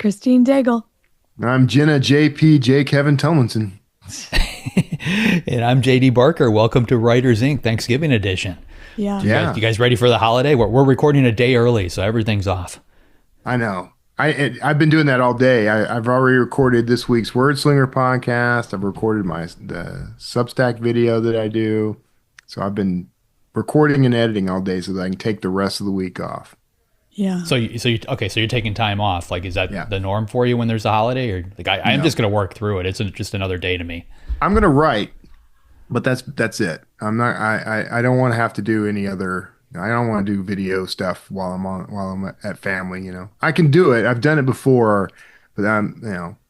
Christine Daigle. I'm Jenna J Kevin Tumlinson. And I'm JD Barker. Welcome to Writers Inc. Thanksgiving edition. Yeah. Yeah, You guys ready for the holiday? We're recording a day early, so everything's off. I know. I've been doing that all day. I've already recorded this week's Word Slinger podcast. I've recorded the Substack video that I do. So I've been recording and editing all day so that I can take the rest of the week off. Yeah. So you're taking time off. Like, is Yeah. that the norm for you when there's a holiday, or like I am No, just going to work through it? It's just another day to me. I'm gonna write, but that's it. I'm not. I don't want to have to do any other. I don't want to do video stuff while I'm at family. I can do it. I've done it before, but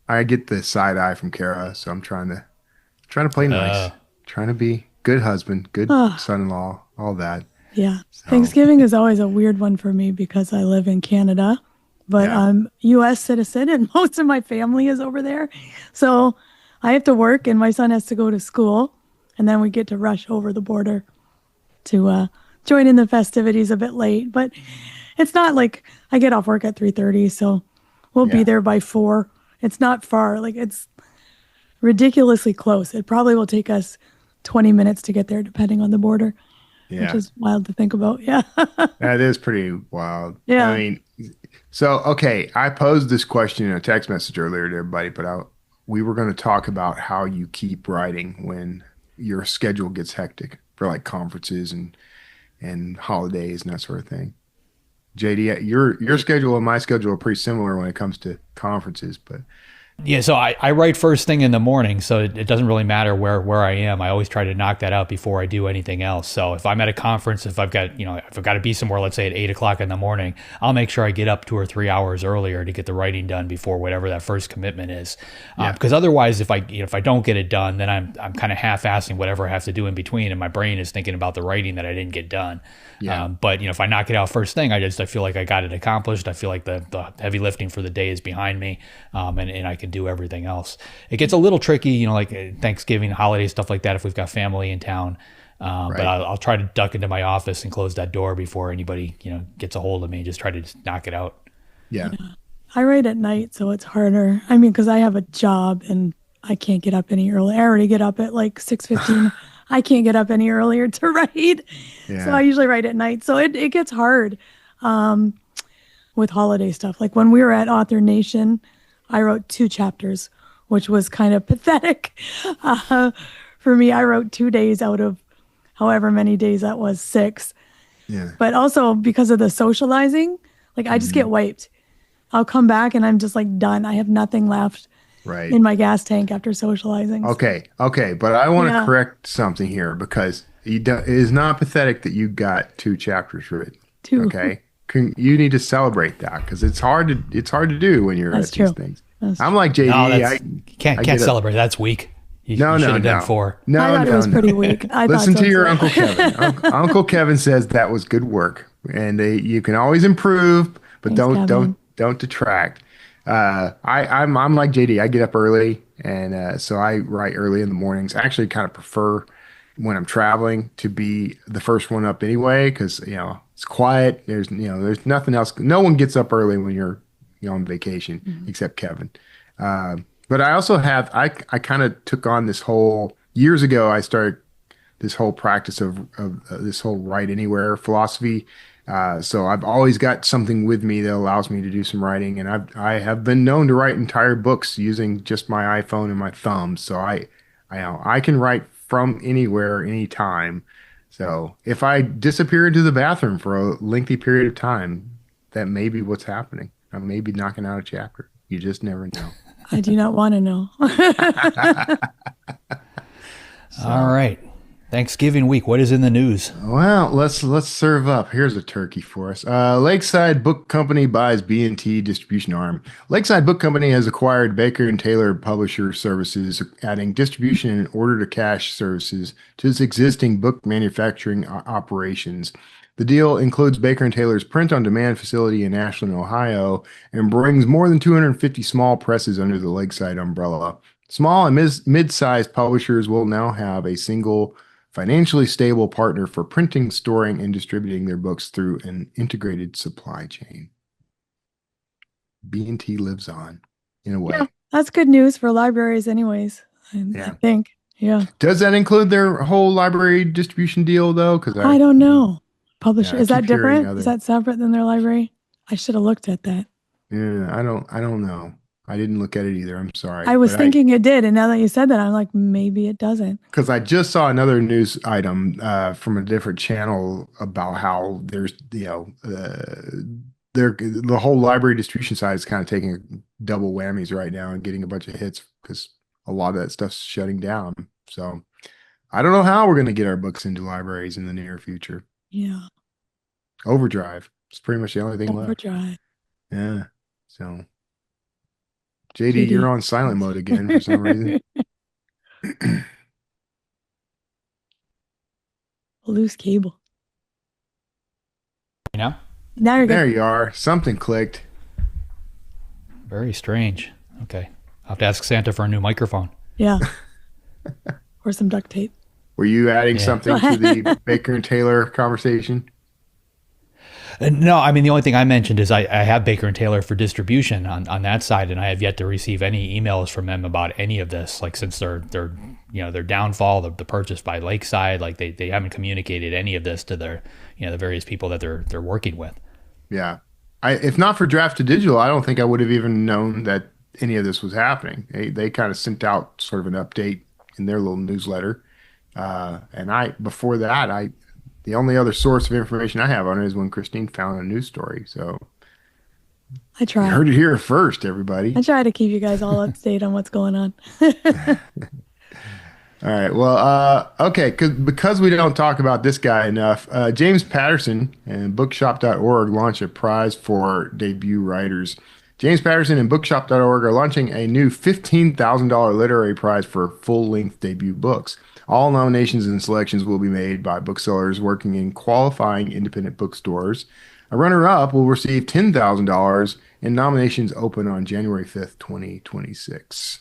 I get the side eye from Kara, so I'm trying to play nice, trying to be good husband, good Oh, son-in-law, all that. yeah. So Thanksgiving is always a weird one for me because I live in Canada, but yeah, I'm U.S. citizen and most of my family is over there. So I have to work and my son has to go to school. And then we get to rush over the border to join in the festivities a bit late. But it's not like I get off work at 3:30, so we'll be yeah, there by 4. It's not far. Like it's ridiculously close. It probably will take us 20 minutes to get there depending on the border, which yeah. is wild to think about. Yeah. That is pretty wild. Yeah. I mean, so okay, I posed this question in a text message earlier to everybody, but we were going to talk about how you keep writing when your schedule gets hectic for like conferences and holidays and that sort of thing. JD, your schedule and my schedule are pretty similar when it comes to conferences, but Yeah, so I write first thing in the morning, so it doesn't really matter where I am. I always try to knock that out before I do anything else. So if I'm at a conference, if I've got to be somewhere, let's say at 8 o'clock in the morning, I'll make sure I get up 2 or 3 hours earlier to get the writing done before whatever that first commitment is. yeah, Because otherwise, if I don't get it done, then I'm kind of half-assing whatever I have to do in between, and my brain is thinking about the writing that I didn't get done. yeah, But if I knock it out first thing, I feel like I got it accomplished. I feel like the heavy lifting for the day is behind me, and I can do everything else. It gets a little tricky, like Thanksgiving, holiday stuff like that, if we've got family in town. But right. I'll try to duck into my office and close that door before anybody gets a hold of me. Just try to just knock it out. Yeah. I write at night, so it's harder. I mean, because I have a job and I can't get up any early. I already get up at like 6:15. I can't get up any earlier to write. So I Yeah. usually write at night. So it gets hard with holiday stuff. Like when we were at Author Nation, I wrote 2 chapters, which was kind of pathetic. Uh, for me, I wrote 2 days out of however many days that was, 6. Yeah. But also because of the socializing, like I just Mhm. get wiped. I'll come back and I'm just like done. I have nothing left Right. in my gas tank after socializing. So, Okay. Okay. But I want to yeah, correct something here because it is not pathetic that you got 2 chapters written. 2. Okay. You need to celebrate that because it's hard to do when you're That's at these true. things. That's I'm true. like No, JD. that's can't I can't get up. celebrate. That's weak. No, You should no, have done no, 4. I no, thought it no, was no. pretty weak. I thought Listen so to your too. Uncle Kevin. Uncle Kevin says that was good work, and you can always improve, but Thanks, Kevin. don't detract. I'm like JD. I get up early, and so I write early in the mornings. I actually kind of prefer when I'm traveling to be the first one up anyway, because it's quiet. There's nothing else. No one gets up early when you're on vacation Mhm. except Kevin. But I also I kind of took on this whole years ago. I started this whole practice of this whole write anywhere philosophy. So I've always got something with me that allows me to do some writing, and I have been known to write entire books using just my iPhone and my thumbs. So I can write from anywhere, anytime. So if I disappear into the bathroom for a lengthy period of time, that may be what's happening. I may be knocking out a chapter. You just never know. I do not want to know. All So. right. Thanksgiving week. What is in the news? Well, let's serve up. Here's a turkey for us. Lakeside Book Company buys B&T distribution arm. Lakeside Book Company has acquired Baker and Taylor Publisher Services, adding distribution and order to cash services to its existing book manufacturing operations. The deal includes Baker and Taylor's print-on-demand facility in Ashland, Ohio, and brings more than 250 small presses under the Lakeside umbrella. Small and mid-sized publishers will now have a single financially stable partner for printing, storing, and distributing their books through an integrated supply chain. B&T lives on in a way. Yeah, that's good news for libraries anyways. I Yeah. think. Yeah. Does that include their whole library distribution deal though? Because I don't know. Publisher, I is that keep hearing different? Is other. that separate than their library? I should have looked at that. Yeah, I don't know. I didn't look at it either. I'm sorry, I was but thinking it did, and now that you said that, I'm like, maybe it doesn't. because I just saw another news item from a different channel about how there's the whole library distribution side is kind of taking double whammies right now and getting a bunch of hits because a lot of that stuff's shutting down. So I don't know how we're going to get our books into libraries in the near future. Yeah. Overdrive. It's pretty much the only thing left. Overdrive. Yeah. So JD, you're on silent mode again for some reason. Loose cable. You know? Now you're There good. you are. Something clicked. Very strange. Okay. I'll have to ask Santa for a new microphone. Yeah. Or some duct tape. Were you adding Yeah. something to the Baker and Taylor conversation? No, I mean, the only thing I mentioned is I have Baker and Taylor for distribution on that side, and I have yet to receive any emails from them about any of this. Like since their downfall, the purchase by Lakeside, like they haven't communicated any of this to their the various people that they're working with. Yeah. If not for Draft to Digital, I don't think I would have even known that any of this was happening. They kind of sent out sort of an update in their little newsletter. Before that, the only other source of information I have on it is when Christine found a news story. So I try. you heard it here first, everybody. I try to keep you guys all up to date on what's going on. All right. Well, okay. Because we don't talk about this guy enough, James Patterson and bookshop.org launched a prize for debut writers. James Patterson and bookshop.org are launching a new $15,000 literary prize for full-length debut books. All nominations and selections will be made by booksellers working in qualifying independent bookstores. A runner-up will receive $10,000, and nominations open on January 5th, 2026.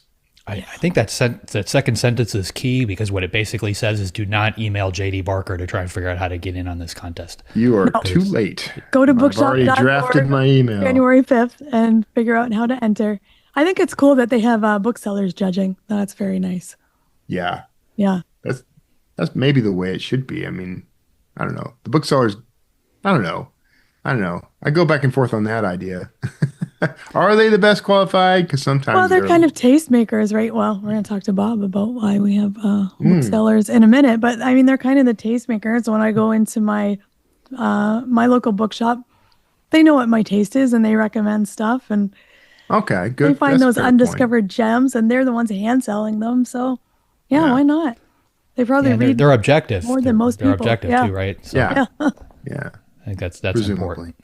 I think that second sentence is key because what it basically says is do not email JD Barker to try and figure out how to get in on this contest. You are too late. Go to I've already bookshop.org drafted my email. January 5th and figure out how to enter. I think it's cool that they have booksellers judging. That's very nice. Yeah. Yeah. That's maybe the way it should be. I mean, I don't know. The booksellers, I don't know. I go back and forth on that idea. Are they the best qualified? Because sometimes Well, they're kind of tastemakers, right? Well, we're going to talk to Bob about why we have booksellers in a minute. But I mean, they're kind of the tastemakers. When I go into my local bookshop, they know what my taste is and they recommend stuff. And okay, good. they find That's a those fair undiscovered point. gems, and they're the ones hand selling them. So, yeah, why not? They probably Yeah, read they're objective. more than most they're people. objective Yeah. too, right? So Yeah. Yeah. Yeah. I think that's Presumably. important.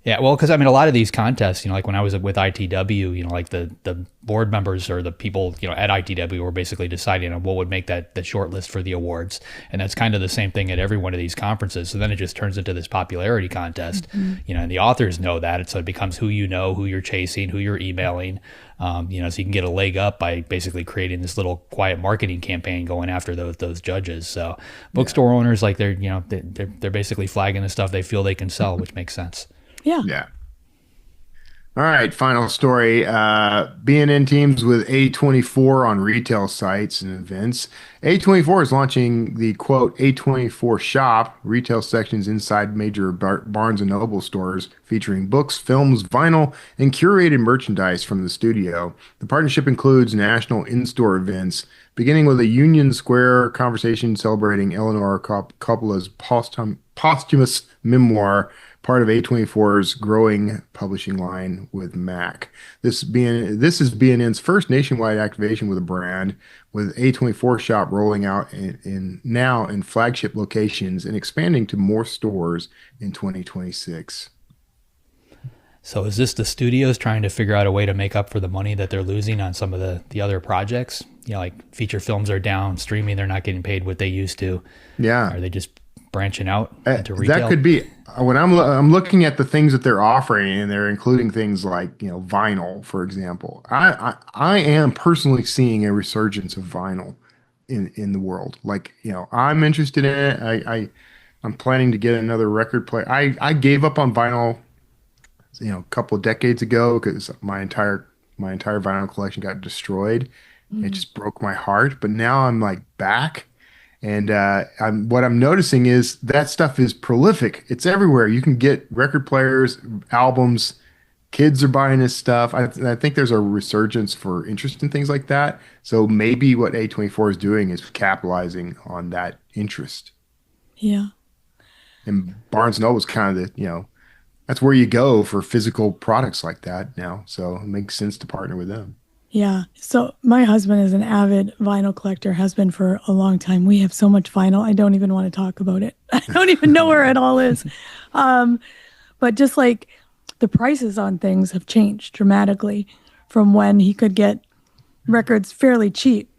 Yeah, well, because I mean, a lot of these contests, like when I was with ITW, like the board members or the people, at ITW were basically deciding on what would make the short list for the awards, and that's kind of the same thing at every one of these conferences. So then it just turns into this popularity contest, and the authors know that, so it becomes who who you're chasing, who you're emailing, so you can get a leg up by basically creating this little quiet marketing campaign going after those judges. So bookstore owners, like they're basically flagging the stuff they feel they can sell, which makes sense. Yeah. Yeah. All right, final story. B&N teams with A24 on retail sites and events. A24 is launching the, quote, A24 shop, retail sections inside major Barnes & Noble stores featuring books, films, vinyl, and curated merchandise from the studio. The partnership includes national in-store events, beginning with a Union Square conversation celebrating Eleanor Coppola's posthumous memoir, part of A24's growing publishing line with Mac. This is B&N's first nationwide activation with a brand, with A24 shop rolling out in flagship locations and expanding to more stores in 2026. So is this the studios trying to figure out a way to make up for the money that they're losing on some of the other projects? Like feature films are down, streaming, they're not getting paid what they used to. Yeah. Are they just branching out into retail? That could be. When I'm looking at the things that they're offering, and they're including things like vinyl, for example. I am personally seeing a resurgence of vinyl in the world. Like I'm interested in it. I'm planning to get another record player. I gave up on vinyl a couple of decades ago because my entire vinyl collection got destroyed. It Mm. just broke my heart. But now I'm like back, and what I'm noticing is that stuff is prolific. It's everywhere. You can get record players, albums. Kids are buying this stuff. I think there's a resurgence for interest in things like that. So maybe what A24 is doing is capitalizing on that interest. Yeah. And Barnes Noble is kind of that's where you go for physical products like that now. So it makes sense to partner with them. Yeah. So my husband is an avid vinyl collector, has been for a long time. We have so much vinyl. I don't even want to talk about it. I don't even know where it all is. Um, but just like the prices on things have changed dramatically from when he could get records fairly cheap.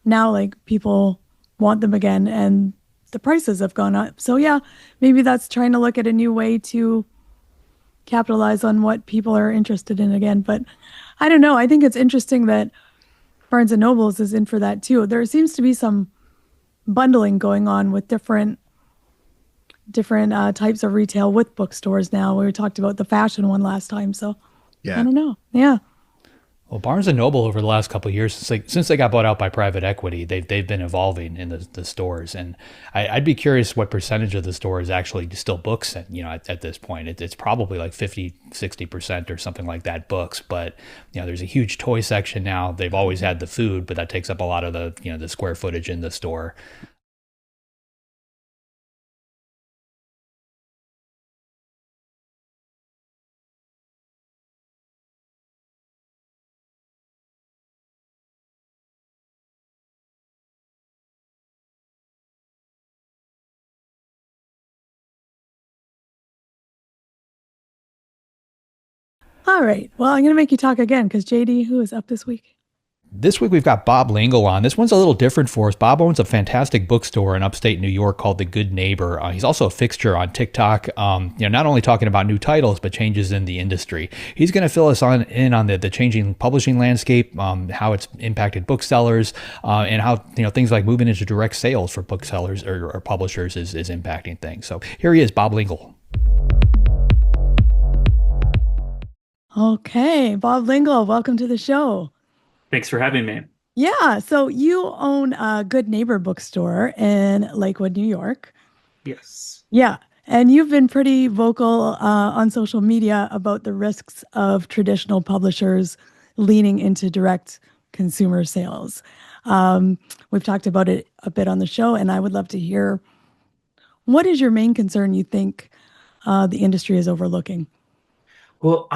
Now, like people want them again and the prices have gone up. So yeah, maybe that's trying to look at a new way to capitalize on what people are interested in again. But I don't know. I think it's interesting that Barnes and Nobles is in for that too. There seems to be some bundling going on with different types of retail with bookstores now. We talked about the fashion one last time, so I Yeah. don't know. Yeah. Well, Barnes and Noble over the last couple of years, since they got bought out by private equity, they've been evolving in the stores, and I'd be curious what percentage of the store is actually still books. And at this point, it's probably like 50-60% or something like that books. But there's a huge toy section now. They've always had the food, but that takes up a lot of the square footage in the store. All right. Well, I'm going to make you talk again because JD, who is up this week? This week we've got Bob Lingle on. This one's a little different for us. Bob owns a fantastic bookstore in upstate New York called The Good Neighbor. He's also a fixture on TikTok. Not only talking about new titles but changes in the industry. He's going to fill us in on the changing publishing landscape, how it's impacted booksellers, and how things like moving into direct sales for booksellers or publishers is impacting things. So here he is, Bob Lingle. Okay, Bob Lingle, welcome to the show. Thanks for having me. Yeah, so you own a Good Neighbor bookstore in Lakewood, New York. Yes. Yeah, and you've been pretty vocal on social media about the risks of traditional publishers leaning into direct consumer sales. We've talked about it a bit on the show, and I would love to hear what is your main concern you think the industry is overlooking? Well,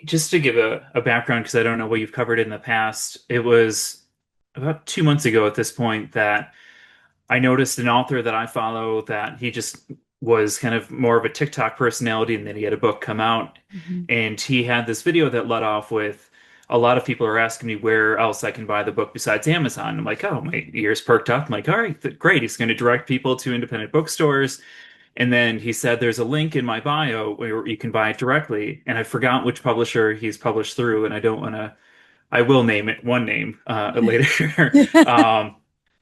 just to give a background, because I don't know what you've covered in the past, it was about 2 months ago at this point that I noticed an author that I follow that he just was kind of more of a TikTok personality, and then he had a book come out, Mhm. and he had this video that led off with a lot of people are asking me where else I can buy the book besides Amazon. I'm like, oh, my ears perked up. I'm like, all right, great. He's going to direct people to independent bookstores. And then he said, there's a link in my bio where you can buy it directly. And I forgot which publisher he's published through, and I don't want to, I will name it one name later.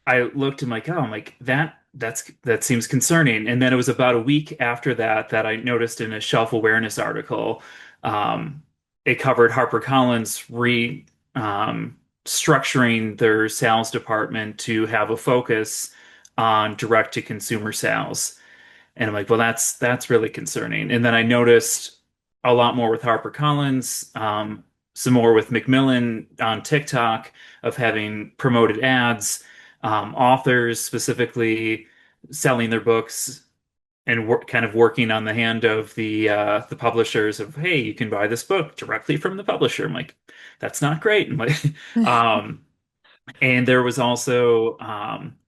I looked and like, oh, I'm like that seems concerning. And then it was about a week after that that I noticed in a shelf awareness article, um, it covered HarperCollins structuring their sales department to have a focus on direct to consumer sales. And I'm like, well, that's really concerning. And then I noticed a lot more with HarperCollins, some more with Macmillan on TikTok of having promoted ads, authors specifically selling their books and kind of working on the hand of the publishers of, hey, you can buy this book directly from the publisher. I'm like, that's not great. I'm like, um, and there was also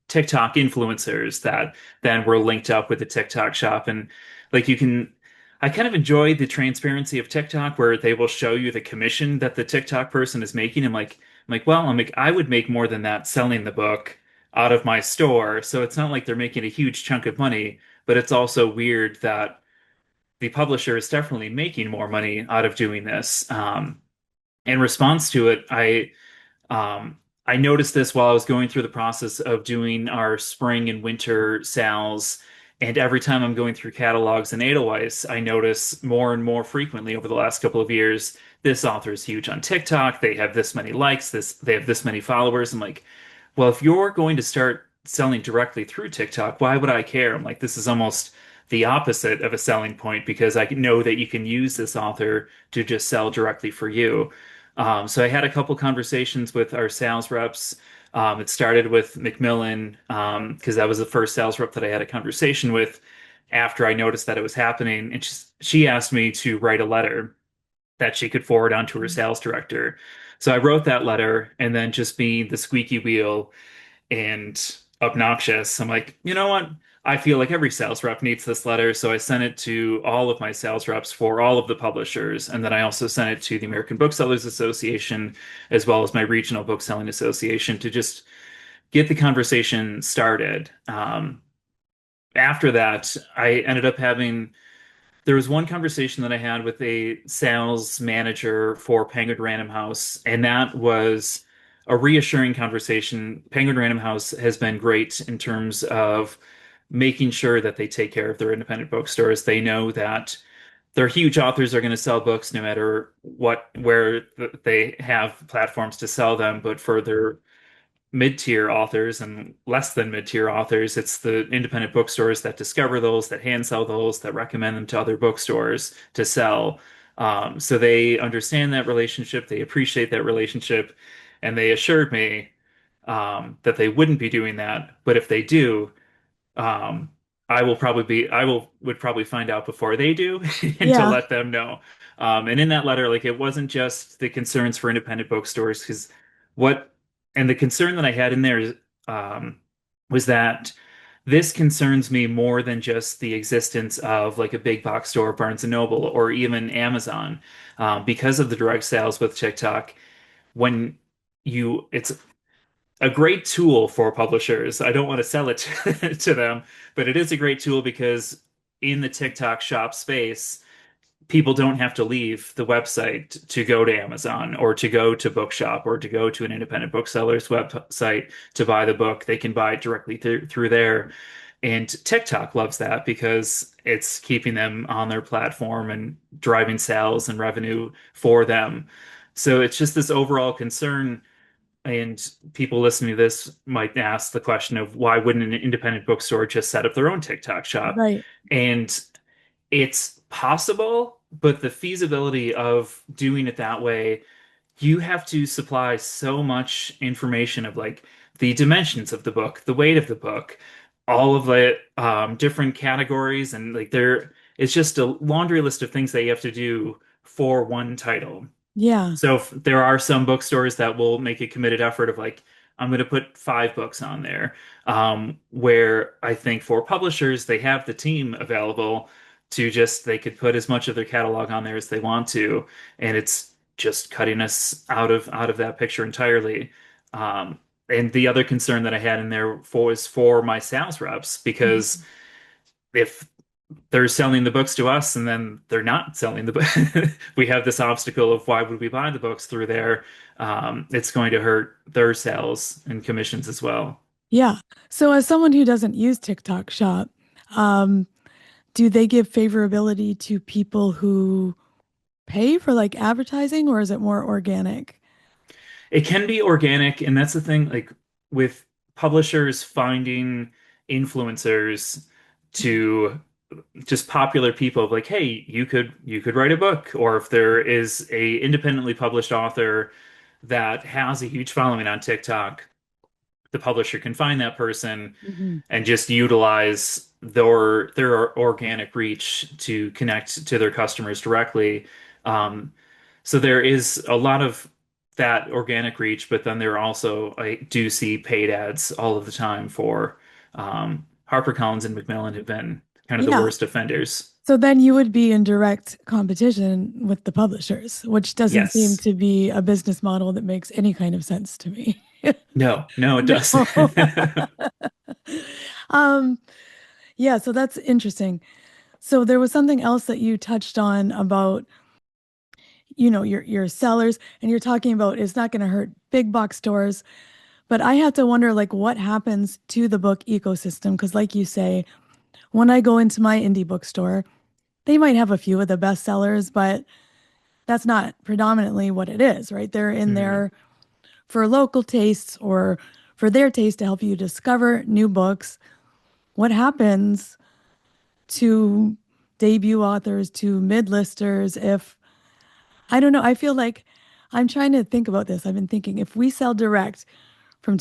TikTok influencers that then were linked up with the TikTok shop. And like I kind of enjoy the transparency of TikTok where they will show you the commission that the TikTok person is making. I'm like, I would make more than that selling the book out of my store. So it's not like they're making a huge chunk of money, but it's also weird that the publisher is definitely making more money out of doing this. In response to it, I noticed this while I was going through the process of doing our spring and winter sales, And every time I'm going through catalogs in Edelweiss, I notice more and more frequently over the last couple of years, this author is huge on TikTok. They have this many likes, they have this many followers. I'm like, well, if you're going to start selling directly through TikTok, why would I care? I'm like, this is almost the opposite of a selling point because I know that you can use this author to just sell directly for you. So I had a couple conversations with our sales reps. It started with Macmillan because that was the first sales rep that I had a conversation with after I noticed that it was happening. And she asked me to write a letter that she could forward on to her sales director. So I wrote that letter, and then just being the squeaky wheel and obnoxious, I'm like, you know what? I feel like every sales rep needs this letter. So I sent it to all of my sales reps for all of the publishers. And then I also sent it to the American Booksellers Association, as well as my regional bookselling association to just get the conversation started. After that, I ended up having there was one conversation that I had with a sales manager for Penguin Random House, and that was a reassuring conversation. Penguin Random House has been great in terms of making sure that they take care of their independent bookstores. They know that their huge authors are going to sell books no matter where they have platforms to sell them, but for their mid-tier authors and less than mid-tier authors, it's the independent bookstores that discover those, that hand sell those, that recommend them to other bookstores to sell. So they understand that relationship, they appreciate that relationship, and they assured me that they wouldn't be doing that. But if they do, um, I would probably find out before they do and to Yeah. let them know. And in that letter, like it wasn't just the concerns for independent bookstores, because what and the concern that I had in there was that this concerns me more than just the existence of like a big box store, Barnes and Noble, or even Amazon, because of the direct sales with TikTok. When it's a great tool for publishers. I don't want to sell it to them, but it is a great tool because in the TikTok shop space, people don't have to leave the website to go to Amazon or to go to Bookshop or to go to an independent bookseller's website to buy the book. They can buy it directly through there. And TikTok loves that because it's keeping them on their platform and driving sales and revenue for them. So it's just this overall concern, and people listening to this might ask the question of why wouldn't an independent bookstore just set up their own TikTok shop? Right. And it's possible, but the feasibility of doing it that way, you have to supply so much information of like the dimensions of the book, the weight of the book, all of the different categories, and like it's just a laundry list of things that you have to do for one title. Yeah. So there are some bookstores that will make a committed effort of like, I'm going to put 5 books on there. Where I think for publishers, they have the team available to they could put as much of their catalog on there as they want to, and it's just cutting us out of that picture entirely. And the other concern that I had in there was for my sales reps, because if they're selling the books to us and then they're not selling the book. We have this obstacle of why would we buy the books through there? It's going to hurt their sales and commissions as well. Yeah. So as someone who doesn't use TikTok Shop, um, do they give favorability to people who pay for like advertising, or is it more organic? It can be organic, and that's the thing, like with publishers finding influencers to just popular people of like, hey, you could write a book, or if there is a independently published author that has a huge following on TikTok, the publisher can find that person Mhm. and just utilize their organic reach to connect to their customers directly. So there is a lot of that organic reach, but then there are also I do see paid ads all of the time for HarperCollins and Macmillan have been kind of the Yeah. worst offenders. So then you would be in direct competition with the publishers, which doesn't seem Yes. to be a business model that makes any kind of sense to me. No, no, it No. doesn't. Um, yeah, so that's interesting. So there was something else that you touched on about, your sellers, and you're talking about it's not going to hurt big box stores, but I have to wonder like what happens to the book ecosystem, because like you say, when I go into my indie bookstore, they might have a few of the bestsellers, but that's not predominantly what it is, right? They're in Mhm. there for local tastes or for their taste to help you discover new books. What happens to debut authors, to mid-listers if I don't know, I feel like I'm trying to think about this. I've been thinking if we sell direct from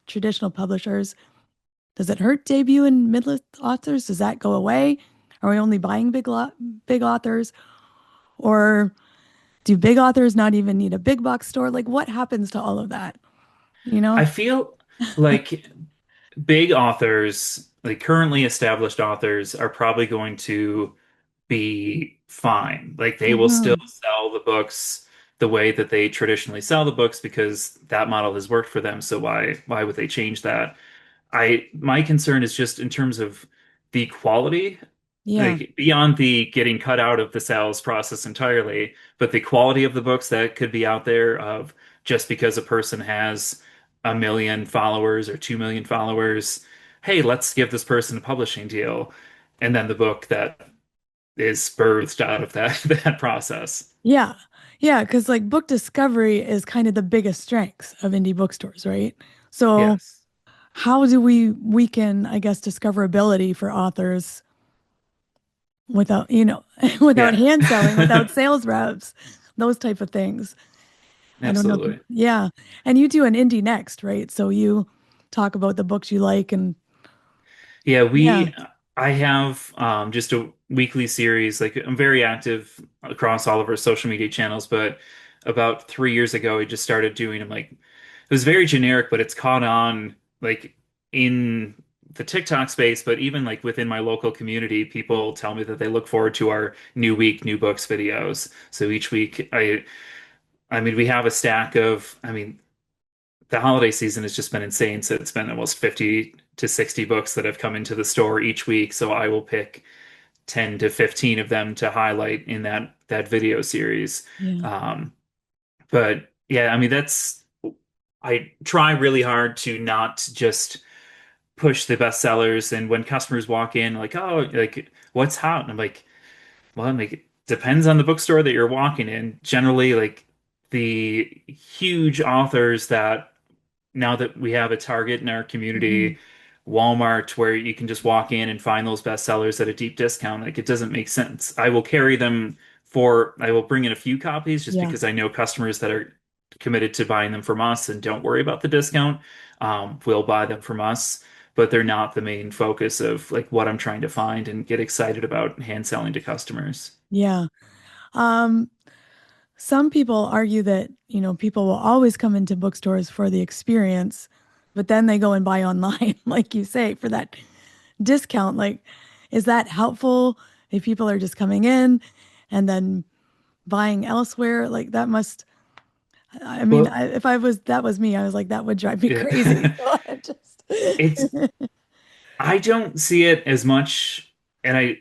traditional publishers, does it hurt debut and mid-list authors? Does that go away? Are we only buying big authors? Or do big authors not even need a big box store? Like what happens to all of that? You know? I feel like big authors, like currently established authors, are probably going to be fine. Like they will still Hmm. sell the books the way that they traditionally sell the books because that model has worked for them. So why would they change that? I my concern is just in terms of the quality, Yeah. like beyond the getting cut out of the sales process entirely, but the quality of the books that could be out there of just because a person has 1 million followers or 2 million followers, hey, let's give this person a publishing deal. And then the book that is birthed out of that that process. Yeah. Yeah. Because like book discovery is kind of the biggest strengths of indie bookstores, right? So Yes. how do we weaken, I guess, discoverability for authors without, without Yeah. hand selling, without sales reps, those type of things? I don't know. Absolutely. Yeah. And you do an indie next, right? So you talk about the books you like and Yeah, yeah. I have just a weekly series. Like I'm very active across all of our social media channels, but about 3 years ago, I just started doing them. Like it was very generic, but it's caught on like in the TikTok space, but even like within my local community, people tell me that they look forward to our new week, new books videos. So each week, I mean, we have a stack of, I mean, the holiday season has just been insane. So it's been almost 50 to 60 books that have come into the store each week. So I will pick 10 to 15 of them to highlight in that video series. Yeah. Um, but yeah, I mean I try really hard to not just push the bestsellers. And when customers walk in, like, oh, like what's hot? And I'm like, well, like it depends on the bookstore that you're walking in. Generally, like the huge authors that now that we have a Target in our Hmm. community, Walmart, where you can just walk in and find those bestsellers at a deep discount, like it doesn't make sense. I will bring in a few copies just Yeah. because I know customers that are committed to buying them from us and don't worry about the discount, will buy them from us. But they're not the main focus of like what I'm trying to find and get excited about hand selling to customers. Yeah. Um, some people argue that, people will always come into bookstores for the experience, but then they go and buy online, like you say, for that discount. Like, is that helpful if people are just coming in and then buying elsewhere? Like that must, I mean, Well, if that was me, I was like, that would drive me crazy. yeah. So I just, It's I don't see it as much, and I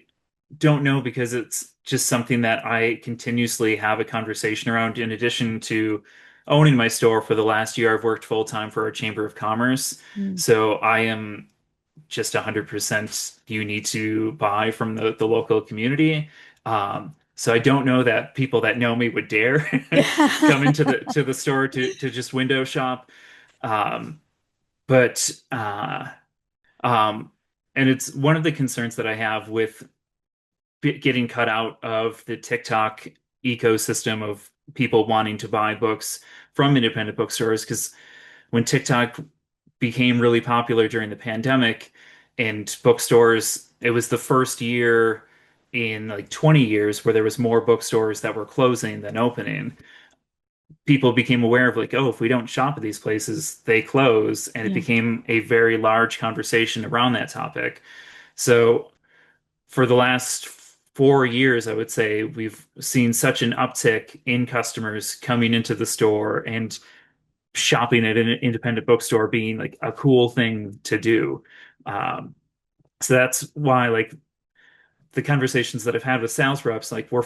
don't know because it's just something that I continuously have a conversation around. In addition to owning my store for the last year, I've worked full time for a chamber of commerce. Mm. So I am just 100% you need to buy from the local community. So I don't know that people that know me would dare come into the store to just window shop. Um, but um, and it's one of the concerns that I have with getting cut out of the TikTok ecosystem of people wanting to buy books from independent bookstores. Because when TikTok became really popular during the pandemic and bookstores, it was the first year in like 20 years where there was more bookstores that were closing than opening. People became aware of like, oh, if we don't shop at these places, they close. And it Yeah. became a very large conversation around that topic. So for the last 4 years, I would say we've seen such an uptick in customers coming into the store and shopping at an independent bookstore being like a cool thing to do. Um, so that's why like the conversations that I've had with sales reps, like we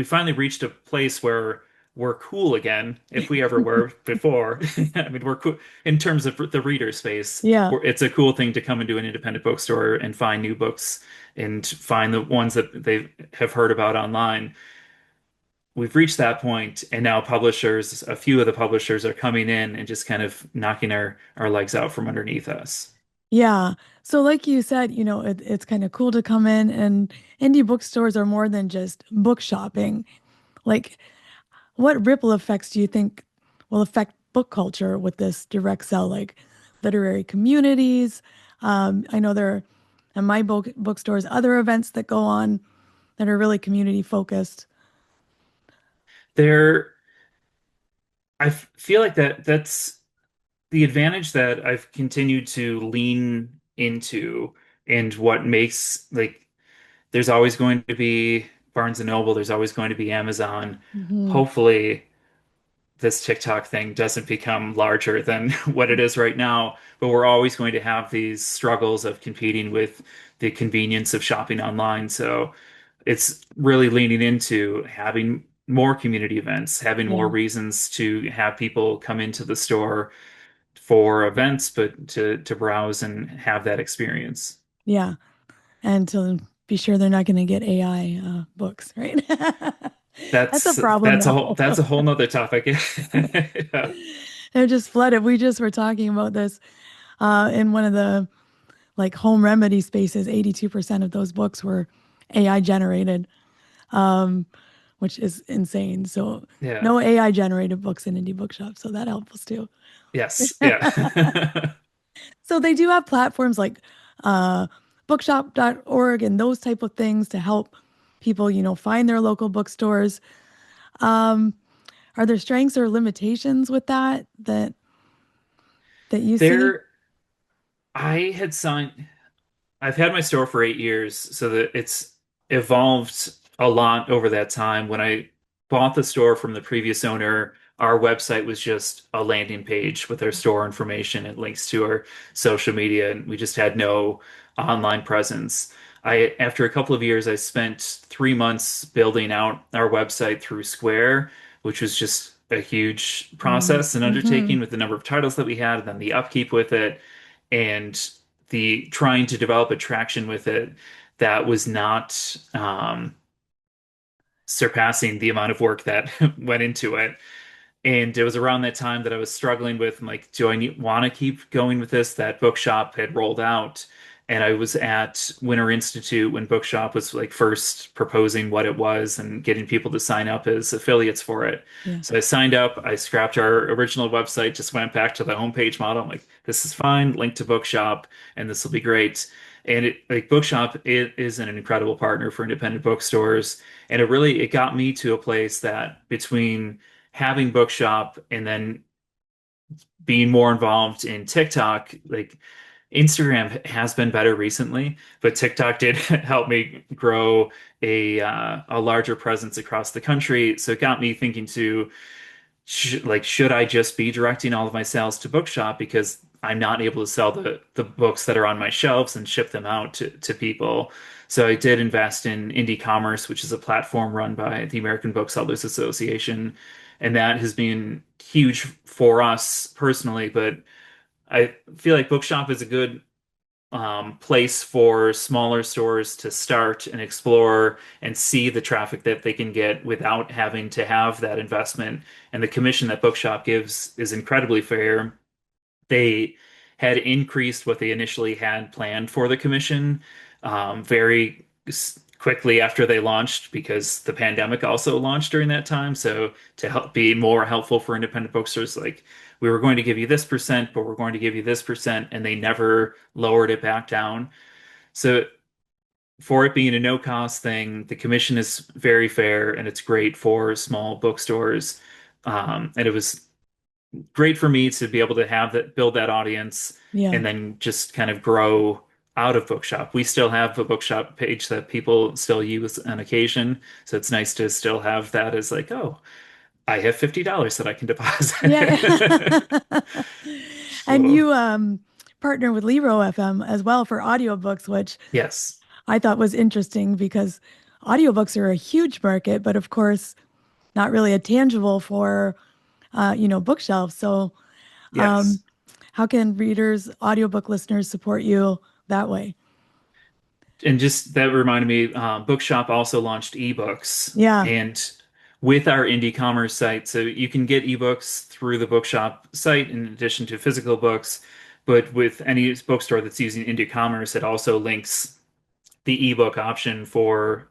finally reached a place where we're cool again if we ever were before. I mean, we're cool in terms of the reader space. Yeah. It's a cool thing to come into an independent bookstore and find new books and find the ones that they have heard about online. We've reached that point, and now publishers, a few of the publishers are coming in and just kind of knocking our legs out from underneath us. Yeah. So like you said, it's kind of cool to come in, and indie bookstores are more than just book shopping. Like, what ripple effects do you think will affect book culture with this direct sell, like literary communities? I know there are, in my bookstores, other events that go on that are really community focused. There, feel like that's the advantage that I've continued to lean into, and what makes like there's always going to be Barnes and Noble, there's always going to be Amazon. Hmm. Hopefully, this TikTok thing doesn't become larger than what it is right now, but we're always going to have these struggles of competing with the convenience of shopping online. So it's really leaning into having more community events, having more Yeah. reasons to have people come into the store for events, but to browse and have that experience. Yeah. And to be sure they're not going to get AI books, right? That's a That's problem now. that's a whole nother topic. Yeah. They're just flooded. We just were talking about this in one of the like home remedy spaces. 82% of those books were AI generated, um, which is insane. So Yeah. no AI generated books in indie bookshops. So that helps us too. Yes. Yeah. So they do have platforms like bookshop.org and those type of things to help people, find their local bookstores. Um, are there strengths or limitations with that you see? There, I had signed. I've had my store for 8 years, so that it's evolved a lot over that time. When I bought the store from the previous owner, our website was just a landing page with our store information and links to our social media, and we just had no online presence. After a couple of years, I spent 3 months building out our website through Square, which was just a huge process and Mm-hmm. undertaking with the number of titles that we had, and then the upkeep with it. And the trying to develop a traction with it that was not surpassing the amount of work that went into it. And it was around that time that I was struggling with, I'm like, do I want to keep going with this? That Bookshop had rolled out. And I was at Winter Institute when Bookshop was like first proposing what it was and getting people to sign up as affiliates for it. Yeah. So I signed up, I scrapped our original website, just went back to the homepage model. I'm like, this is fine, link to Bookshop, and this will be great. And it like Bookshop, it is an incredible partner for independent bookstores. And it got me to a place that between having Bookshop and then being more involved in TikTok, like Instagram has been better recently, but TikTok did help me grow a larger presence across the country. So it got me thinking to should I just be directing all of my sales to Bookshop because I'm not able to sell the books that are on my shelves and ship them out to people. So I did invest in Indie Commerce, which is a platform run by the American Booksellers Association, and that has been huge for us personally. But I feel like Bookshop is a good place for smaller stores to start and explore and see the traffic that they can get without having to have that investment. And the commission that Bookshop gives is incredibly fair. They had increased what they initially had planned for the commission very quickly after they launched because the pandemic also launched during that time. So to help be more helpful for independent bookstores, like we were going to give you this percent, but we're going to give you this percent, and they never lowered it back down. So for it being a no cost thing, the commission is very fair and it's great for small bookstores. And it was great for me to be able to have that, build that audience, Yeah. and then just kind of grow out of Bookshop. We still have a Bookshop page that people still use on occasion. So it's nice to still have that as like, oh, I have $50 that I can Yeah. deposit. And So, you partner with Libro FM as well for audiobooks, which yes. I thought was interesting because audiobooks are a huge market, but of course, not really a tangible for bookshelves. So um, Yes. how can readers, audiobook listeners support you that way? And just that reminded me, Bookshop also launched ebooks. Yeah. And with our indie commerce site, so you can get ebooks through the Bookshop site in addition to physical books. But with any bookstore that's using indie commerce, it also links the ebook option for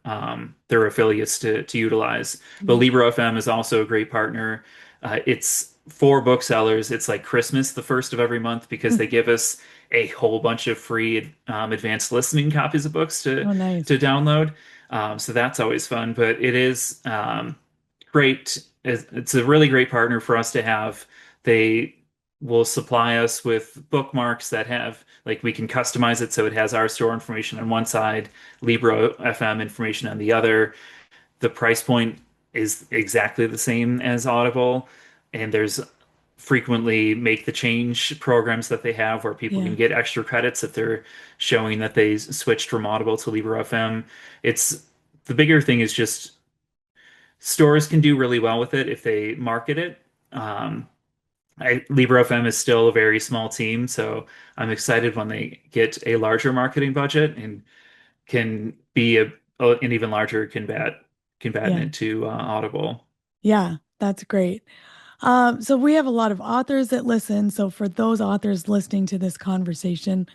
their affiliates to utilize. But Yeah. Libro FM is also a great partner. It's for booksellers. It's like Christmas the first of every month because they give us a whole bunch of free advanced listening copies of books Oh, nice. to download. So that's always fun. But it is great. It's a really great partner for us to have. They will supply us with bookmarks that have like we can customize it so it has our store information on one side, Libro FM information on the other. The price point is exactly the same as Audible, and there's frequently make the change programs that they have where people Yeah. can get extra credits if they're showing that they switched from Audible to Libro FM. It's the bigger thing is just stores can do really well with it if they market it. Um, Libro FM is still a very small team, so I'm excited when they get a larger marketing budget and can be an even larger Yeah. combatant to Audible. Yeah. That's great. So we have a lot of authors that listen. So for those authors listening to this conversation,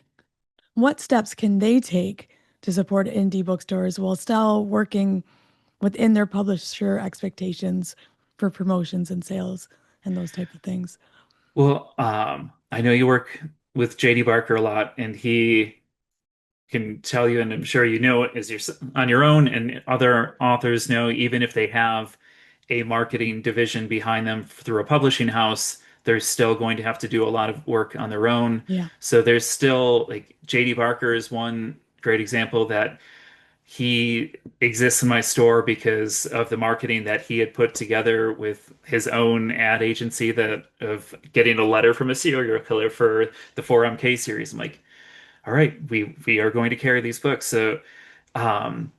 what steps can they take to support indie bookstores while still working within their publisher expectations for promotions and sales and those type of things? Well, I know you work with JD Barker a lot, and he can tell you, and I'm sure you know it as you're on your own, and other authors know, even if they have a marketing division behind them through a publishing house, they're still going to have to do a lot of work on their own. Yeah. So there's still like JD Barker is one great example that he exists in my store because of the marketing that he had put together with his own ad agency that of getting a letter from a serial killer for the 4MK series. I'm like, all right, we are going to carry these books. So um,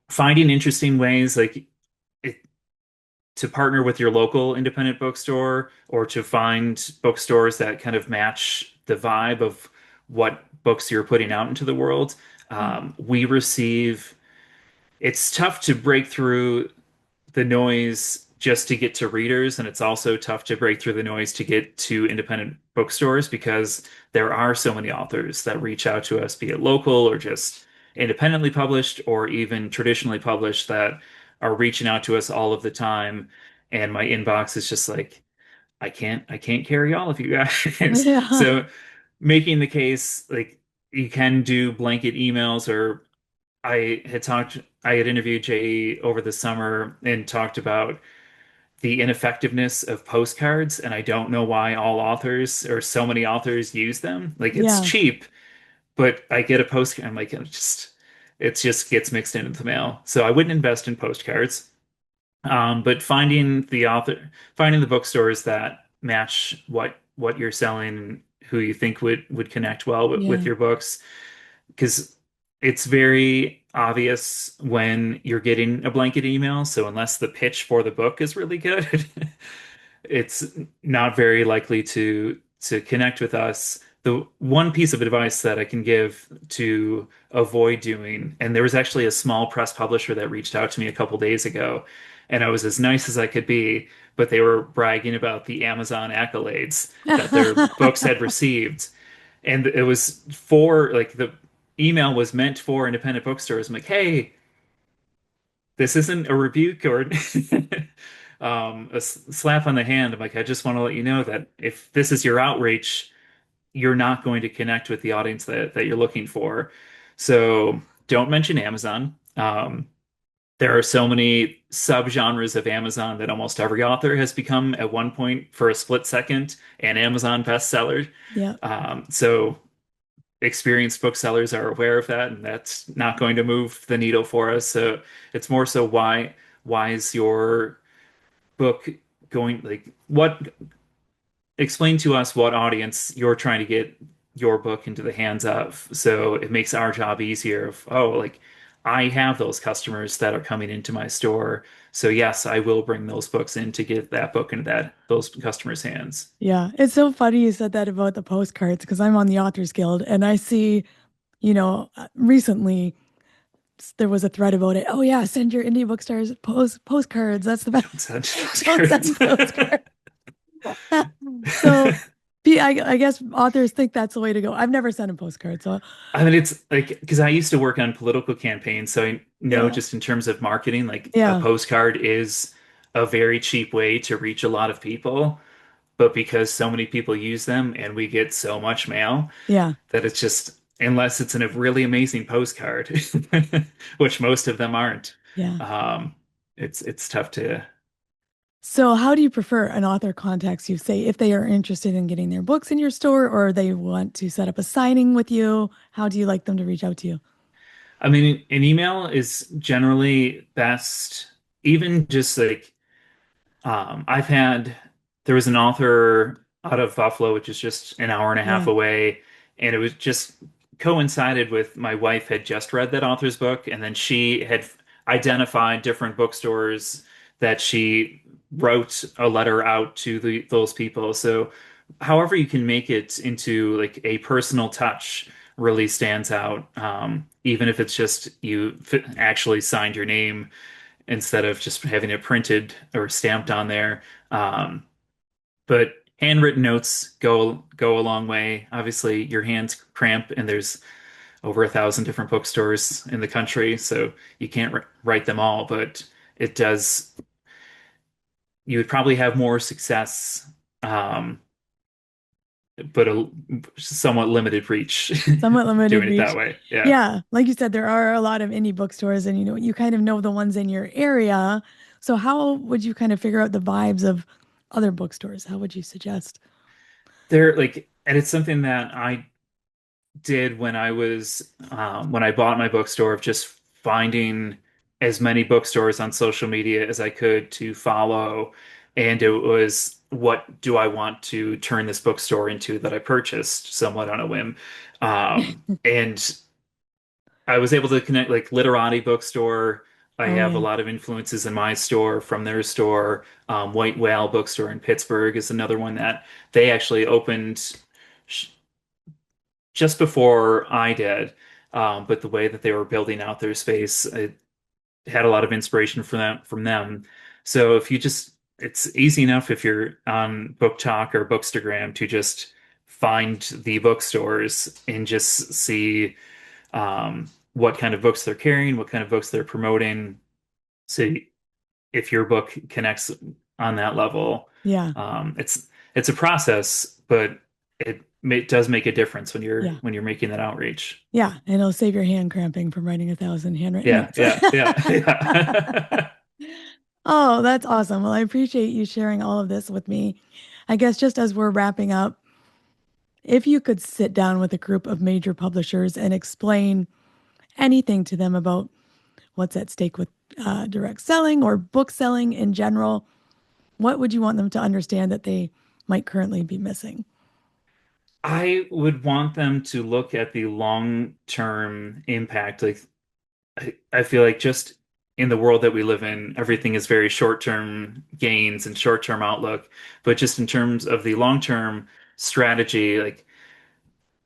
finding interesting ways like it, to partner with your local independent bookstore or to find bookstores that kind of match the vibe of what books you're putting out into the world. Yeah. We receive it's tough to break through the noise just to get to readers, and it's also tough to break through the noise to get to independent bookstores because there are so many authors that reach out to us, be it local or just independently published or even traditionally published that are reaching out to us all of the time. And my inbox is just like, I can't carry all of you guys. Yeah. So making the case like you can do blanket emails or I had interviewed Jay over the summer and talked about the ineffectiveness of postcards, and I don't know why all authors or so many authors use them. Like it's Yeah. cheap, but I get a postcard, I'm like, it just gets mixed into the mail. So I wouldn't invest in postcards. But finding the bookstores that match what you're selling and who you think would connect well with Yeah. your books because it's very obvious when you're getting a blanket email. So unless the pitch for the book is really good, it's not very likely to connect with us. The one piece of advice that I can give to avoid doing, and there was actually a small press publisher that reached out to me a couple days ago, and I was as nice as I could be, but they were bragging about the Amazon accolades that their books had received. And it was for like the email was meant for independent bookstores. I'm like, hey, this isn't a rebuke or a slap on the hand. I'm like, I just want to let you know that if this is your outreach, you're not going to connect with the audience that you're looking for. So don't mention Amazon. There are so many subgenres of Amazon that almost every author has become at one point for a split second an Amazon bestseller. Yeah. So experienced booksellers are aware of that, and that's not going to move the needle for us. So it's more so why is your book going like what explain to us what audience you're trying to get your book into the hands of. So it makes our job easier of, oh, like I have those customers that are coming into my store. So yes, I will bring those books in to get that book into those customers' hands. Yeah, it's so funny you said that about the postcards because I'm on the Authors Guild and I see, recently there was a thread about it. Oh yeah, send your indie bookstores postcards. That's the best. Don't send those Don't send cards. postcards. So, I guess authors think that's the way to go. I've never sent a postcard, so I mean, it's like because I used to work on political campaigns, so I know yeah, just in terms of marketing, like a yeah, postcard is a very cheap way to reach a lot of people. But because so many people use them and we get so much mail yeah, that it's just, unless it's in a really amazing postcard, which most of them aren't, yeah. um, it's tough to. So, how do you prefer an author contacts you, say, if they are interested in getting their books in your store or they want to set up a signing with you? How do you like them to reach out to you? I mean, an email is generally best, even just like I've had, there was an author out of Buffalo, which is just an hour and a half Yeah. away, and it was just coincided with my wife had just read that author's book, and then she had identified different bookstores that she wrote a letter out to those people. So, however you can make it into like a personal touch really stands out. Even if it's just you actually signed your name instead of just having it printed or stamped on there. Um, but handwritten notes go a long way. Obviously, your hands cramp, and there's over 1,000 different bookstores in the country, so you can't write them all. But it does. You would probably have more success, um, but a somewhat limited reach Somewhat limited doing it that reach. way. Yeah. Yeah, like you said, there are a lot of indie bookstores, and you kind of know the ones in your area. So, how would you kind of figure out the vibes of other bookstores? How would you suggest? They're like, and it's something that I did when I was when I bought my bookstore of just finding as many bookstores on social media as I could to follow. And it was, what do I want to turn this bookstore into that I purchased somewhat on a whim? And I was able to connect like Literati bookstore. I Oh have a yeah, lot of influences in my store from their store. White Whale bookstore in Pittsburgh is another one that they actually opened just before I did. But the way that they were building out their space, it had a lot of inspiration from them. So if you just, it's easy enough if you're on Book Talk or Bookstagram to just find the bookstores and just see what kind of books they're carrying, what kind of books they're promoting. So if your book connects on that level, yeah, it's a process, but it does make a difference when yeah, you're making that outreach. yeah. And it'll save your hand cramping from writing 1,000 handwritten Yeah, notes. yeah, yeah, yeah. Oh, that's awesome. Well, I appreciate you sharing all of this with me. I guess just as we're wrapping up, if you could sit down with a group of major publishers and explain anything to them about what's at stake with direct selling or book selling in general, what would you want them to understand that they might currently be missing? I would want them to look at the long-term impact. Like I feel like just in the world that we live in, everything is very short-term gains and short-term outlook. But just in terms of the long-term strategy, like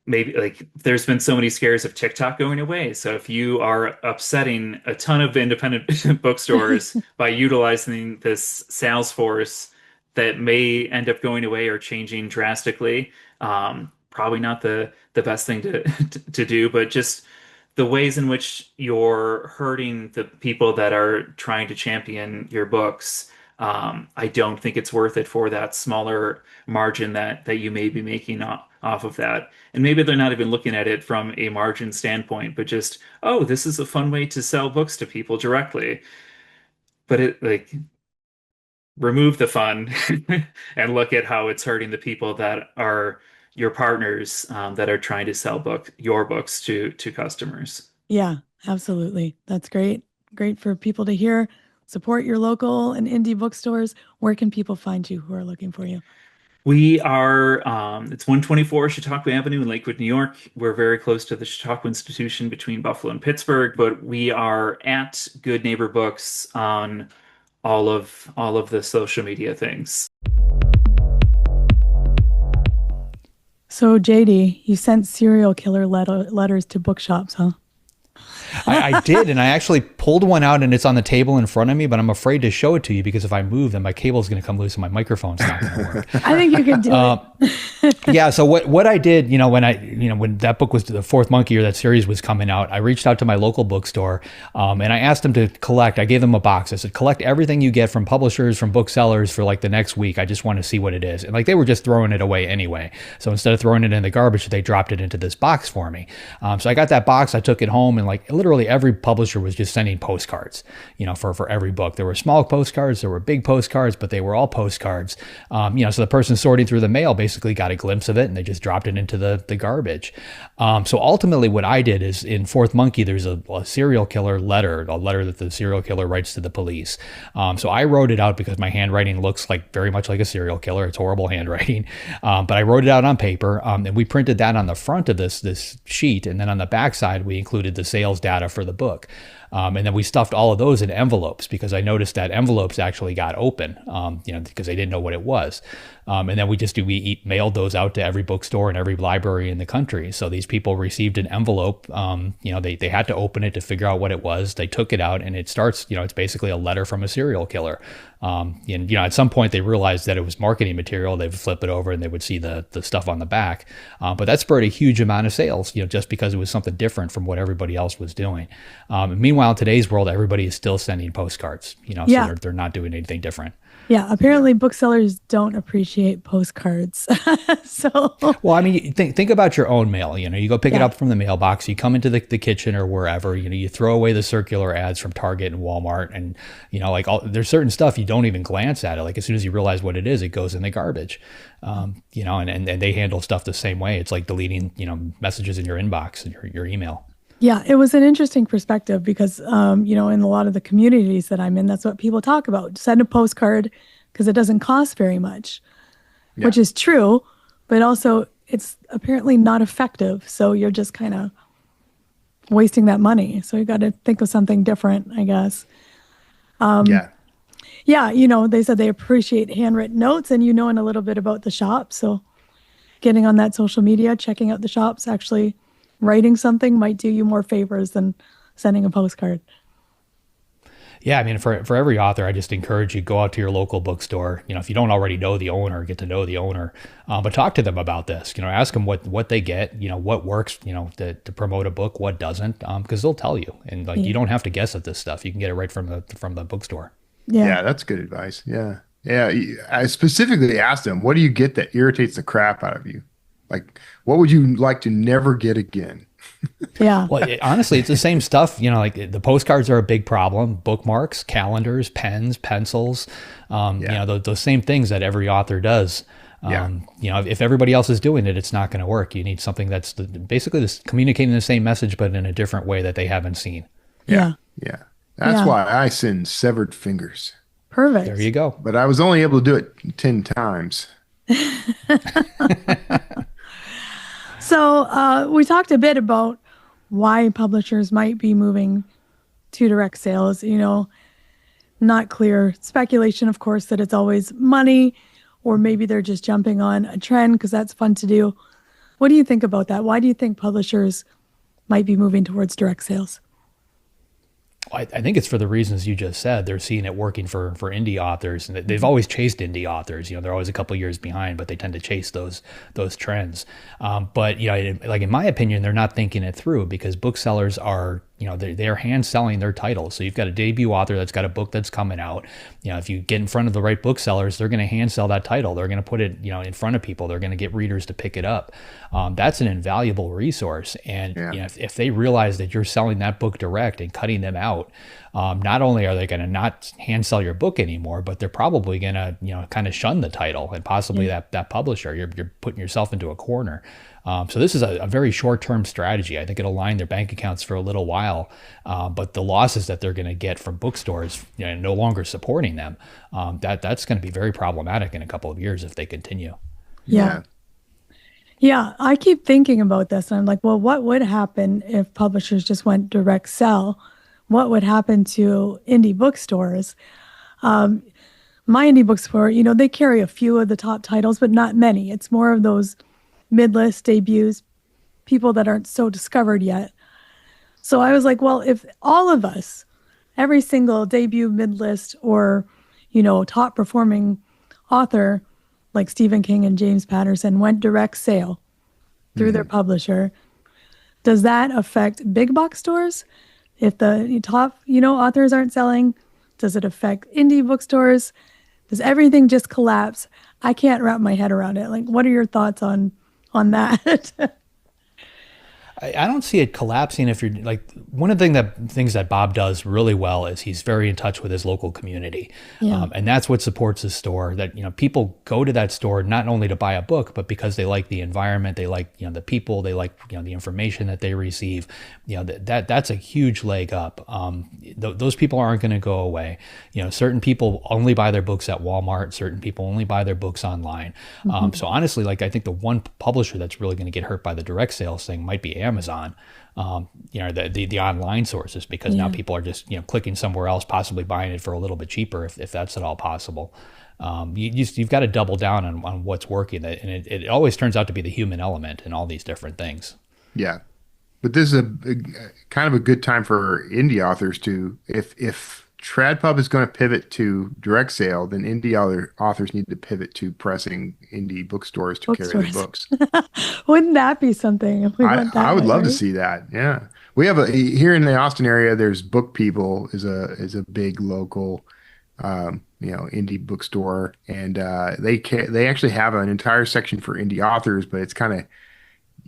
maybe like there's been so many scares of TikTok going away. So if you are upsetting a ton of independent bookstores by utilizing this sales force that may end up going away or changing drastically, probably not the best thing to do, but just the ways in which you're hurting the people that are trying to champion your books. I don't think it's worth it for that smaller margin that you may be making off of that. And maybe they're not even looking at it from a margin standpoint, but just, oh, this is a fun way to sell books to people directly. But it like remove the fun and look at how it's hurting the people that are your partners that are trying to sell your books to customers. Yeah, absolutely. That's great. Great for people to hear. Support your local and indie bookstores. Where can people find you who are looking for you? We are, it's 124 Chautauqua Avenue in Lakewood, New York. We're very close to the Chautauqua Institution between Buffalo and Pittsburgh, but we are at Good Neighbor Books on all of the social media things. So, JD, you sent serial killer letters to bookshops, huh? I did, and I actually pulled one out, and it's on the table in front of me, but I'm afraid to show it to you because if I move, then my cable's going to come loose and my microphone's not going to work. I think you could do it. Yeah. So what I did, when that book was the Fourth Monkey, or that series was coming out, I reached out to my local bookstore, and I asked them to collect. I gave them a box. I said, collect everything you get from publishers, from booksellers for like the next week. I just want to see what it is. And like they were just throwing it away anyway. So instead of throwing it in the garbage, they dropped it into this box for me. So I got that box. I took it home, and like literally every publisher was just sending postcards, for every book. There were small postcards, there were big postcards, but they were all postcards. So the person sorting through the mail basically got a glimpse of it and they just dropped it into the garbage. So ultimately what I did is in Fourth Monkey, there's a serial killer letter, a letter that the serial killer writes to the police. So I wrote it out because my handwriting looks like very much like a serial killer. It's horrible handwriting. But I wrote it out on paper, and we printed that on the front of this sheet. And then on the back side, we included the sales data for the book. And then we stuffed all of those in envelopes because I noticed that envelopes actually got open, because they didn't know what it was. And then we mailed those out to every bookstore and every library in the country. So these people received an envelope. They had to open it to figure out what it was. They took it out, and it starts, it's basically a letter from a serial killer. And at some point they realized that it was marketing material. They would flip it over and they would see the stuff on the back. But that spurred a huge amount of sales, just because it was something different from what everybody else was doing. Meanwhile, in today's world, everybody is still sending postcards, so they're not doing anything different. Yeah, apparently booksellers don't appreciate postcards. Well, I mean, think about your own mail. You go pick it up from the mailbox, you come into the kitchen or wherever, you throw away the circular ads from Target and Walmart, and there's certain stuff you don't even glance at it. Like as soon as you realize what it is, it goes in the garbage. And they handle stuff the same way. It's like deleting, messages in your inbox and your email. Yeah, it was an interesting perspective because, in a lot of the communities that I'm in, that's what people talk about. Send a postcard because it doesn't cost very much, which is true, but also it's apparently not effective. So you're just kind of wasting that money. So you got to think of something different, I guess. Yeah, they said they appreciate handwritten notes and knowing a little bit about the shop. So getting on that social media, checking out the shops, actually writing something might do you more favors than sending a postcard. Yeah, I mean, for every author, I just encourage you, go out to your local bookstore. If you don't already know the owner, get to know the owner, but talk to them about this. Ask them what they get, what works, to promote a book, what doesn't, because they'll tell you. And you don't have to guess at this stuff. You can get it right from the bookstore. Yeah, that's good advice. Yeah. I specifically asked them, what do you get that irritates the crap out of you? Like, what would you like to never get again? Yeah. Well, honestly, it's the same stuff. Like the postcards are a big problem. Bookmarks, calendars, pens, pencils. Those same things that every author does. If everybody else is doing it, it's not going to work. You need something that's basically communicating the same message, but in a different way that they haven't seen. Yeah. That's why I send severed fingers. Perfect. There you go. But I was only able to do it 10 times. So we talked a bit about why publishers might be moving to direct sales. Not clear. Speculation, of course, that it's always money, or maybe they're just jumping on a trend because that's fun to do. What do you think about that? Why do you think publishers might be moving towards direct sales? I think it's for the reasons you just said. They're seeing it working for indie authors, and they've always chased indie authors. They're always a couple of years behind, but they tend to chase those trends. But like in my opinion, they're not thinking it through because booksellers are they're hand selling their titles. So you've got a debut author that's got a book that's coming out. If you get in front of the right booksellers, they're going to hand sell that title. They're going to put it in front of people. They're going to get readers to pick it up. That's an invaluable resource. And if they realize that you're selling that book direct and cutting them out, not only are they going to not hand sell your book anymore, but they're probably going to kind of shun the title and possibly that publisher. You're putting yourself into a corner. So this is a very short-term strategy. I think it'll line their bank accounts for a little while, but the losses that they're going to get from bookstores no longer supporting them, that's going to be very problematic in a couple of years if they continue. Yeah. Yeah, I keep thinking about this. And I'm like, well, what would happen if publishers just went direct sell? What would happen to indie bookstores? My indie bookstore, they carry a few of the top titles, but not many. It's more of those mid-list debuts, people that aren't so discovered yet. So I was like, well, if all of us, every single debut, mid-list, or, top performing author like Stephen King and James Patterson went direct sale through their publisher, does that affect big box stores? If the top, authors aren't selling, does it affect indie bookstores? Does everything just collapse? I can't wrap my head around it. Like, what are your thoughts on that? I don't see it collapsing if you're like one of the things that Bob does really well is he's very in touch with his local community. Yeah. And that's what supports his store, that, people go to that store not only to buy a book, but because they like the environment, they like, the people, they like, the information that they receive, that's a huge leg up. Those people aren't going to go away. Certain people only buy their books at Walmart. Certain people only buy their books online. So honestly, like, I think the one publisher that's really going to get hurt by the direct sales thing might be Amazon, the online sources, because now people are just, clicking somewhere else, possibly buying it for a little bit cheaper if that's at all possible. You've got to double down on what's working. And it always turns out to be the human element in all these different things. Yeah. But this is a kind of a good time for indie authors to, if TradPub is going to pivot to direct sale, then indie authors need to pivot to pressing indie bookstores to carry the books. Wouldn't that be something? If we went that I would way, love to right? see that. Yeah, we have here in the Austin area. There's Book People is a big local, indie bookstore, and they actually have an entire section for indie authors, but it's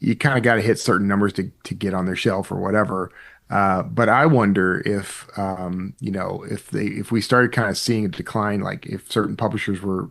you kind of got to hit certain numbers to get on their shelf or whatever. But I wonder if if we started kind of seeing a decline, like if certain publishers were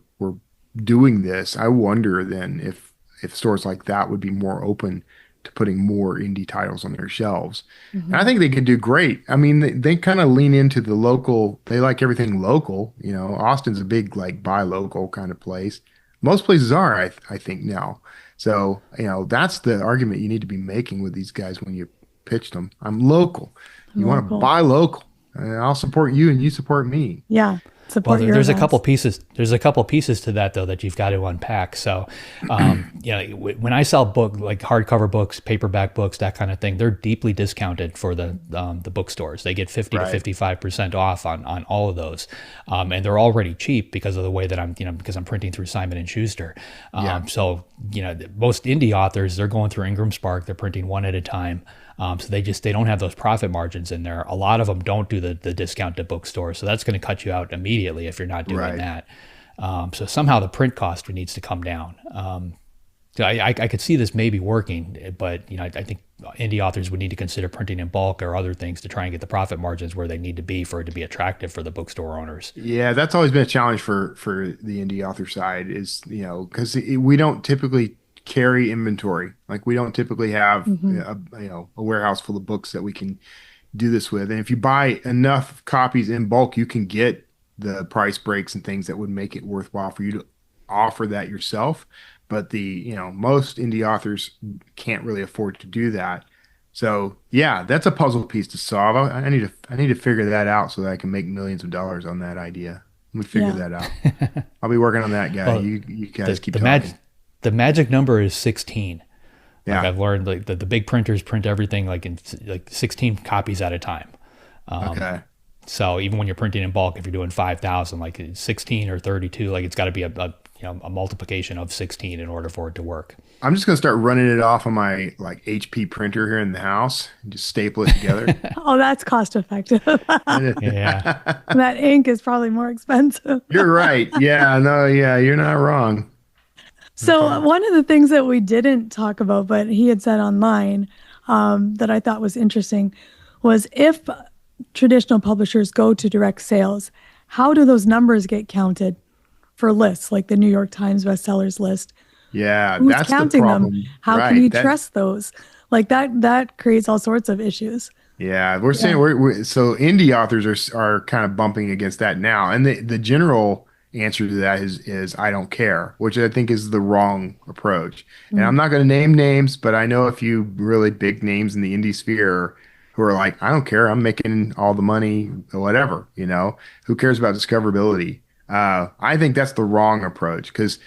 doing this, I wonder then if stores like that would be more open to putting more indie titles on their shelves. And I think they could do great. I mean, they kind of lean into the local. They like everything local. Austin's a big like buy local kind of place. Most places are, I think now. So that's the argument you need to be making with these guys when you pitched them. I'm local. You want to buy local. I'll support you and you support me. Yeah. Support your there's a events. couple pieces. There's a couple pieces to that though that you've got to unpack. So, when I sell like hardcover books, paperback books, that kind of thing, they're deeply discounted for the bookstores. They get 50 to 55% off on all of those, and they're already cheap because of the way that because I'm printing through Simon and Schuster. So most indie authors, they're going through Ingram Spark. They're printing one at a time. So they don't have those profit margins in there. A lot of them don't do the discount to bookstores. So that's going to cut you out immediately if you're not doing that. So somehow the print cost needs to come down. So I could see this maybe working, but I think indie authors would need to consider printing in bulk or other things to try and get the profit margins where they need to be for it to be attractive for the bookstore owners. Yeah, that's always been a challenge for the indie author side is, because we don't typically carry inventory. Like we don't typically have a warehouse full of books that we can do this with. And if you buy enough copies in bulk, you can get the price breaks and things that would make it worthwhile for you to offer that yourself. But most indie authors can't really afford to do that. So yeah, that's a puzzle piece to solve. I need to figure that out so that I can make millions of dollars on that idea. Let me figure that out. I'll be working on that, guy. Well, you guys keep talking. The magic number is 16. Yeah. Like I've learned, like the big printers print everything like in 16 copies at a time. Okay. So even when you're printing in bulk, if you're doing 5,000, like 16 or 32, like it's got to be a multiplication of 16 in order for it to work. I'm just gonna start running it off of my like HP printer here in the house and just staple it together. Oh, that's cost effective. Yeah. That ink is probably more expensive. You're right. Yeah. No. Yeah. You're not wrong. So one of the things that we didn't talk about, but he had said online that I thought was interesting was if traditional publishers go to direct sales, how do those numbers get counted for lists like the New York Times bestsellers list? Yeah, Who's that's counting the problem. them? How can you trust those? Like that creates all sorts of issues. Yeah, we're saying so indie authors are kind of bumping against that now, and the general answer to that is I don't care, which I think is the wrong approach. And I'm not going to name names, but I know a few really big names in the indie sphere who are like, I don't care. I'm making all the money, or whatever, who cares about discoverability? I think that's the wrong approach because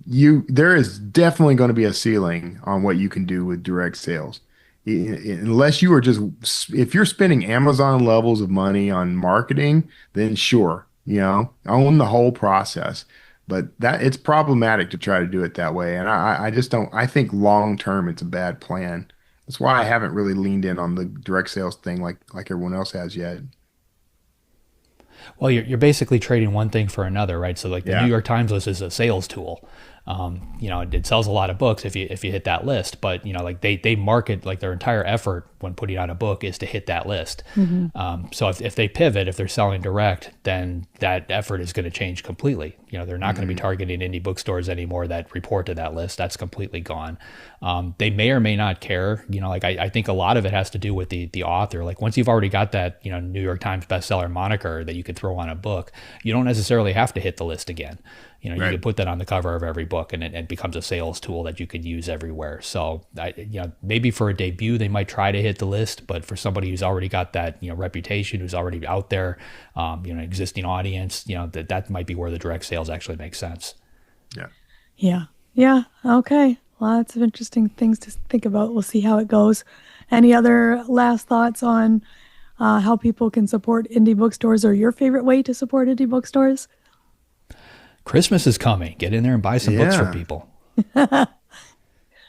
there is definitely going to be a ceiling on what you can do with direct sales. Unless you are if you're spending Amazon levels of money on marketing, then sure, own the whole process. But it's problematic to try to do it that way. And I just don't, I think long term, it's a bad plan. That's why I haven't really leaned in on the direct sales thing like everyone else has yet. Well, you're basically trading one thing for another, right? So like the New York Times list is a sales tool. It sells a lot of books if you hit that list, but like they market, like their entire effort when putting out a book is to hit that list. So if they pivot, if they're selling direct, then that effort is going to change completely. They're not going to be targeting indie bookstores anymore that report to that list. That's completely gone. They may or may not care. I think a lot of it has to do with the author. Like once you've already got that, New York Times bestseller moniker that you could throw on a book, you don't necessarily have to hit the list again. You can put that on the cover of every book and it becomes a sales tool that you could use everywhere. So maybe for a debut, they might try to hit the list, but for somebody who's already got that, reputation, who's already out there, existing audience, that might be where the direct sales actually makes sense. Yeah. Okay. Lots of interesting things to think about. We'll see how it goes. Any other last thoughts on how people can support indie bookstores or your favorite way to support indie bookstores? Christmas is coming. Get in there and buy some books for people.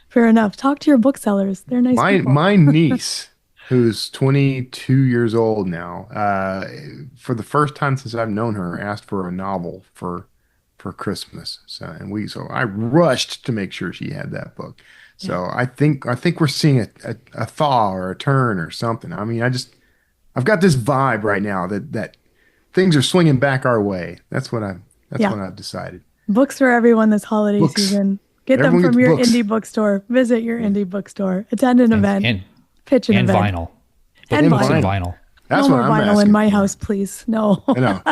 Fair enough. Talk to your booksellers. They're nice people. My niece, who's 22 years old now, for the first time since I've known her, asked for a novel for Christmas. So I rushed to make sure she had that book. So I think we're seeing a thaw or a turn or something. I mean, I've got this vibe right now that things are swinging back our way. That's what I've decided. Books for everyone this holiday season. Get them from your indie bookstore. Visit your indie bookstore. Attend an event. Pitch an event. Vinyl. And vinyl. That's no what more I'm vinyl asking in my for. house, please. No. I know.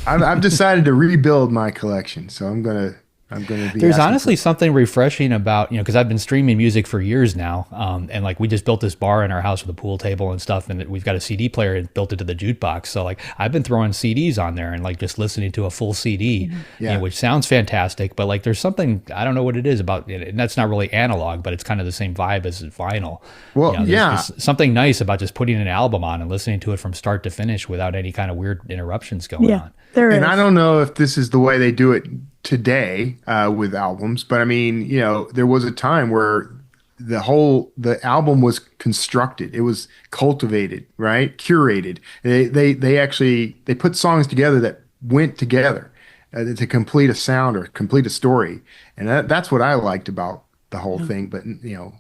I've decided to rebuild my collection, so I'm gonna be. There's honestly something refreshing about, because I've been streaming music for years now, and like we just built this bar in our house with a pool table and stuff, and we've got a CD player and built it to the jukebox. So like I've been throwing CDs on there and like just listening to a full CD, which sounds fantastic, but like there's something, I don't know what it is about it, and that's not really analog, but it's kind of the same vibe as vinyl. Well, there's something nice about just putting an album on and listening to it from start to finish without any kind of weird interruptions going on. There is. I don't know if this is the way they do it today with albums, but I mean, there was a time where the album was constructed, it was cultivated, right, curated. They put songs together that went together to complete a sound or complete a story, and that's what I liked about the whole thing. But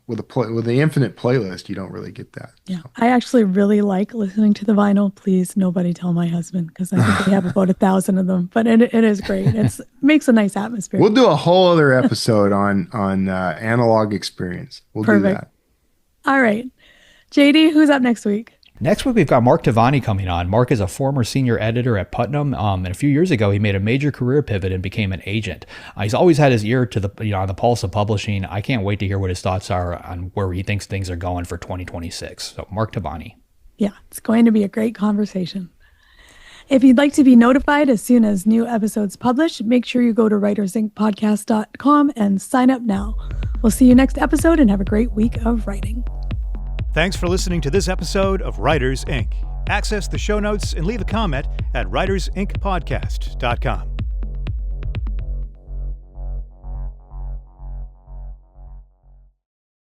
with the infinite playlist, you don't really get that. Yeah, so. I actually really like listening to the vinyl. Please, nobody tell my husband, because I think we have about 1,000 of them. But it is great. It makes a nice atmosphere. We'll do a whole other episode on analog experience. We'll do that. All right, JD, who's up next week? Next week, we've got Mark Tavani coming on. Mark is a former senior editor at Putnam, and a few years ago, he made a major career pivot and became an agent. He's always had his ear to the on the pulse of publishing. I can't wait to hear what his thoughts are on where he thinks things are going for 2026. So, Mark Tavani. Yeah, it's going to be a great conversation. If you'd like to be notified as soon as new episodes publish, make sure you go to writersincpodcast.com and sign up now. We'll see you next episode, and have a great week of writing. Thanks for listening to this episode of Writers Inc. Access the show notes and leave a comment at writersincpodcast.com.